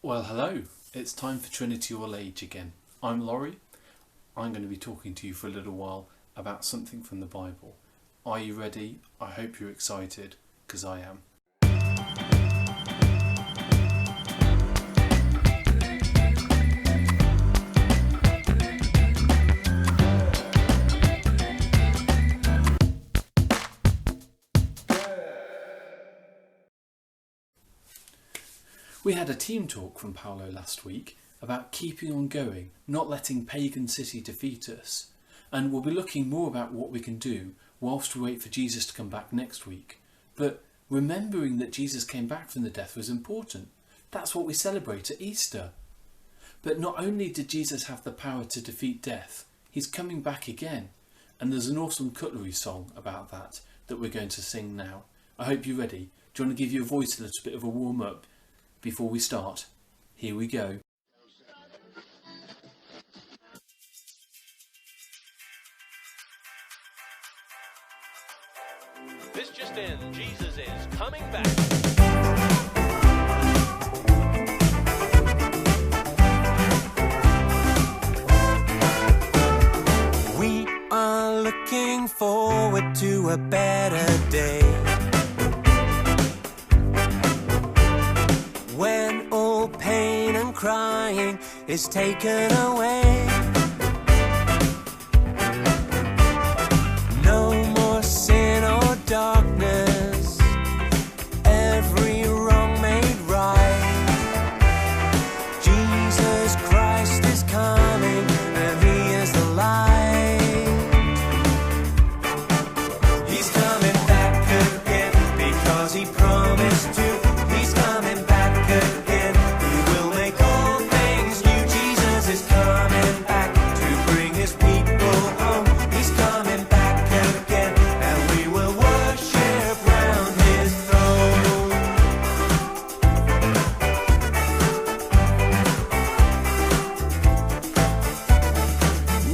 Well, hello. It's time for Trinity All Age again. I'm Laurie. I'm going to be talking to you for a little while about something from the Bible. Are you ready? I hope you're excited, because I am. We had a team talk from Paolo last week about keeping on going, not letting pagan city defeat us, and we'll be looking more about what we can do whilst we wait for Jesus to come back next week. But remembering that Jesus came back from the death was important. That's what we celebrate at Easter. But not only did Jesus have the power to defeat death, he's coming back again, and there's an awesome cutlery song about that we're going to sing now. I hope you're ready. Do you want to give your voice a little bit of a warm up before we start? Here we go. This just in, Jesus is coming back. We are looking forward to a better day, when all pain and crying is taken away. No more sin or darkness, every wrong made right. Jesus Christ is coming, and he is the light. He's coming back again, because he promised to. He's coming back again, he will make all things new. Jesus is coming back to bring his people home. He's coming back again, and we will worship round his throne.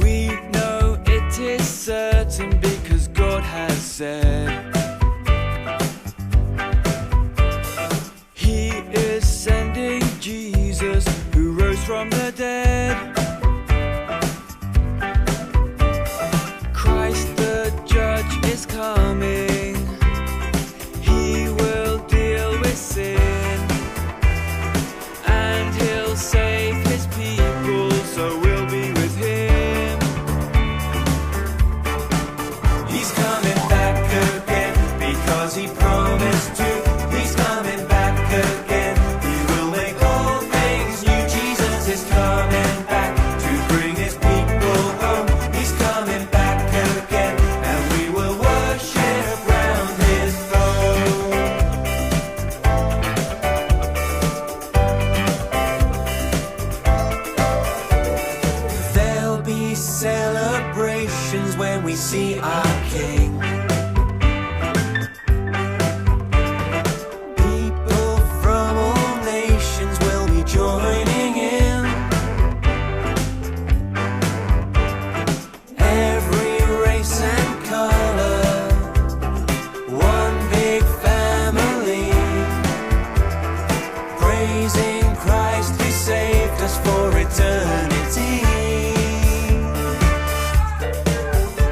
We know it is certain because God has said he is sending Jesus who rose from the dead. Christ the judge is coming. He will deal with sin, and he'll save his people, so we'll be with him. He's coming back again, because he promised to. He's coming back again, he will make all things new. Jesus is coming back to bring his people home. He's coming back again, and we will worship round his throne. There'll be celebrations when we see our King. People from all nations will be joining in. Every race and color, one big family, praising Christ who saved us for eternity.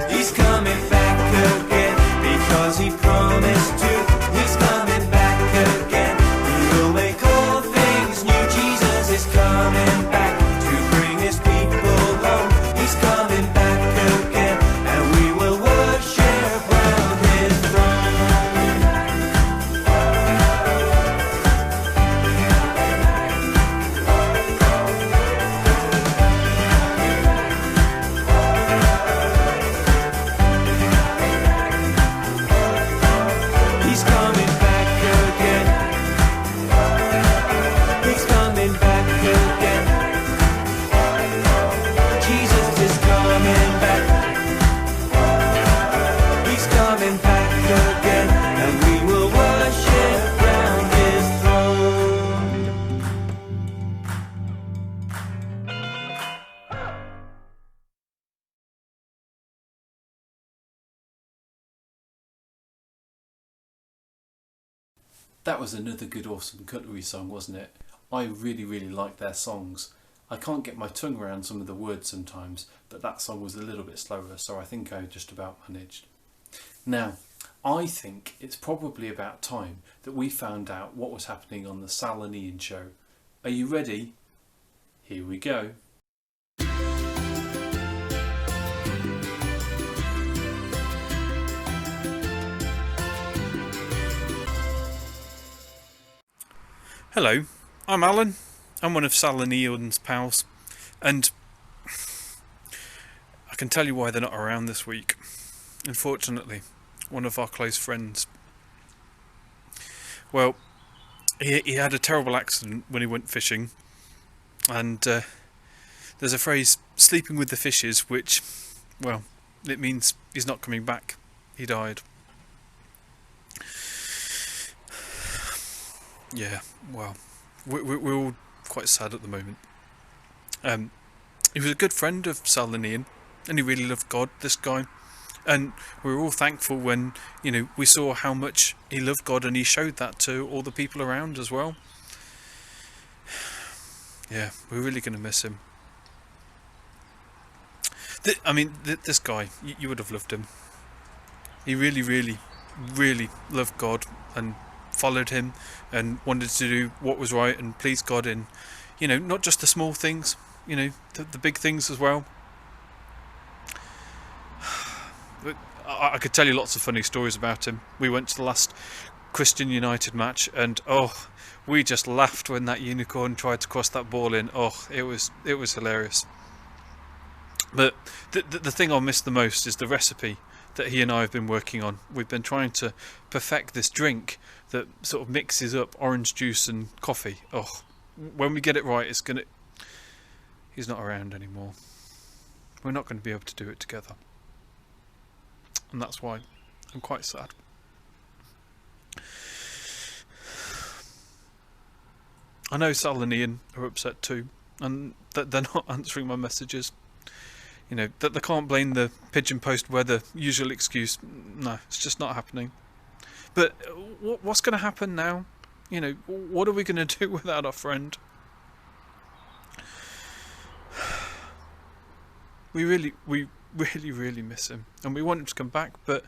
He's coming back again, because he promised to. He's coming back again, he will make all things new. Jesus is coming back to bring his people home. He's coming back again, and we will worship round his throne. He's coming back again. He's coming back again. Jesus is coming back. He's coming back again, and we will worship round his throne. That was another good awesome cutlery song, wasn't it? I really, really like their songs. I can't get my tongue around some of the words sometimes, but that song was a little bit slower, so I think I just about managed. Now, I think it's probably about time that we found out what was happening on the Sal and Ian show. Are you ready? Here we go. Hello, I'm Alan. I'm one of Sal and Ian's pals, and I can tell you why they're not around this week. Unfortunately, one of our close friends, well, he had a terrible accident when he went fishing, and there's a phrase, sleeping with the fishes, which, well, it means he's not coming back. He died. Yeah, well, we're all quite sad at the moment. He was a good friend of Sal and Ian, and he really loved God, this guy. And we were all thankful when, we saw how much he loved God, and he showed that to all the people around as well. Yeah, we're really going to miss him. This guy, you would have loved him. He really, really, really loved God and followed him and wanted to do what was right and please God in, not just the small things, the big things as well. But I could tell you lots of funny stories about him. We went to the last Christian United match, and we just laughed when that unicorn tried to cross that ball in. It was hilarious. But the thing I'll miss the most is the recipe that he and I have been working on. We've been trying to perfect this drink that sort of mixes up orange juice and coffee. When we get it right, he's not around anymore. We're not going to be able to do it together. And that's why I'm quite sad. I know Sal and Ian are upset too, and that they're not answering my messages. That they can't blame the pigeon post weather, usual excuse. No, it's just not happening. But what's going to happen now? What are we going to do without our friend? We really miss him, and we want him to come back, but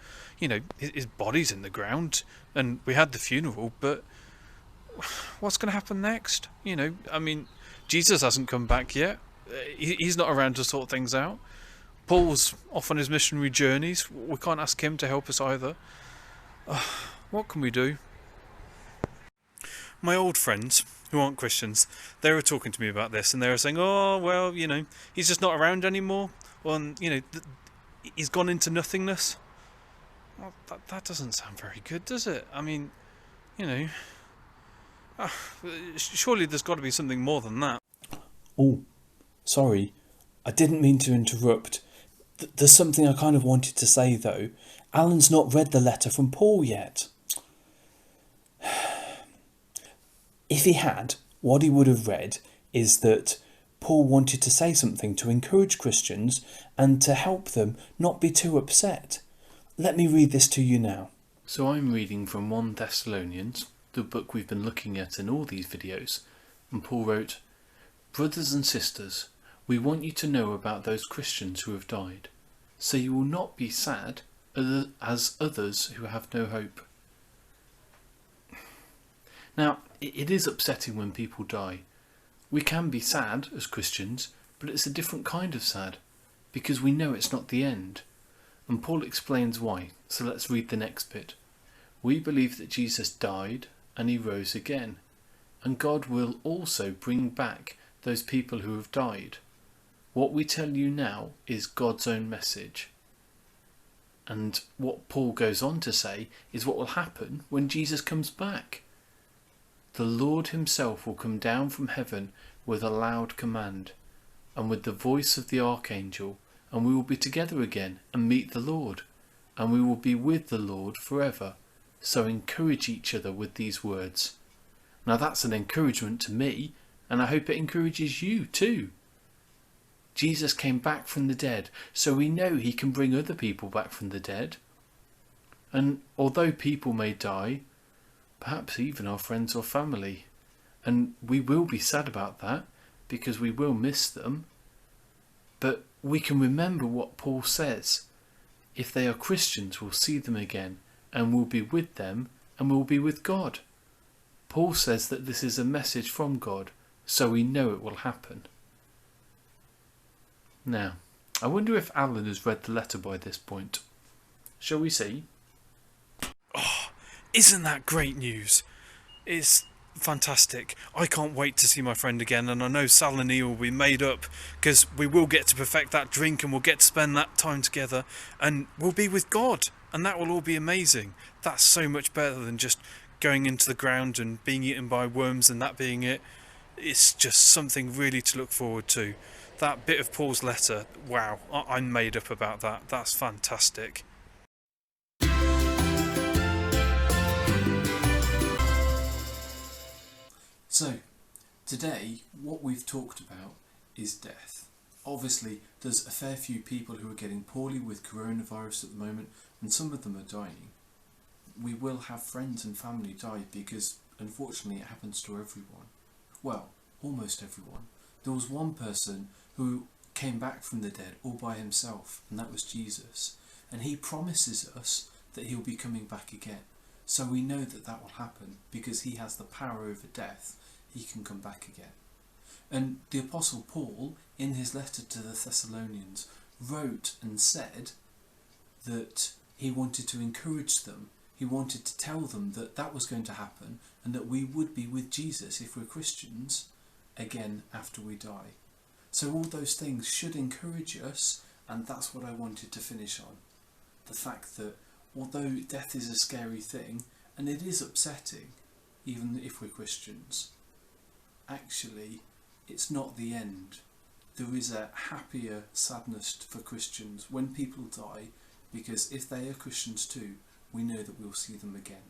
his body's in the ground, and we had the funeral, but what's going to happen next? Jesus hasn't come back yet. He's not around to sort things out. Paul's off on his missionary journeys. We can't ask him to help us either. What can we do? My old friends, who aren't Christians, they were talking to me about this, and they were saying, he's just not around anymore. Well, he's gone into nothingness. Well, that doesn't sound very good, does it? Surely there's got to be something more than that. Oh, sorry, I didn't mean to interrupt. There's something I kind of wanted to say though. Alan's not read the letter from Paul yet. If he had, what he would have read is that Paul wanted to say something to encourage Christians and to help them not be too upset. Let me read this to you now. So I'm reading from 1 Thessalonians, the book we've been looking at in all these videos, and Paul wrote, "Brothers and sisters, we want you to know about those Christians who have died, so you will not be sad as others who have no hope." Now, it is upsetting when people die. We can be sad as Christians, but it's a different kind of sad, because we know it's not the end. And Paul explains why, so let's read the next bit. "We believe that Jesus died and he rose again, and God will also bring back those people who have died. What we tell you now is God's own message." And what Paul goes on to say is what will happen when Jesus comes back. "The Lord himself will come down from heaven with a loud command, and with the voice of the archangel, and we will be together again and meet the Lord, and we will be with the Lord forever. So encourage each other with these words." Now that's an encouragement to me, and I hope it encourages you too. Jesus came back from the dead, so we know he can bring other people back from the dead. And although people may die, perhaps even our friends or family, And we will be sad about that because we will miss them. But we can remember what Paul says. If they are Christians, we'll see them again and we'll be with them and we'll be with God. Paul says that this is a message from God, so we know it will happen. Now, I wonder if Alan has read the letter by this point. Shall we see? Oh, isn't that great news? It's fantastic. I can't wait to see my friend again, and I know Sal and he will be made up because we will get to perfect that drink and we'll get to spend that time together and we'll be with God, and that will all be amazing. That's so much better than just going into the ground and being eaten by worms and that being it. It's just something really to look forward to. That bit of Paul's letter, wow, I'm made up about that. That's fantastic. So, today what we've talked about is death. Obviously, there's a fair few people who are getting poorly with coronavirus at the moment, and some of them are dying. We will have friends and family die because, unfortunately, it happens to everyone. Well, almost everyone. There was one person who came back from the dead all by himself, and that was Jesus. And he promises us that he'll be coming back again. So we know that that will happen because he has the power over death. He can come back again. And the Apostle Paul, in his letter to the Thessalonians, wrote and said that he wanted to encourage them. He wanted to tell them that that was going to happen and that we would be with Jesus, if we're Christians, again after we die. So all those things should encourage us, and that's what I wanted to finish on. The fact that although death is a scary thing, and it is upsetting, even if we're Christians, actually it's not the end. There is a happier sadness for Christians when people die, because if they are Christians too, we know that we'll see them again.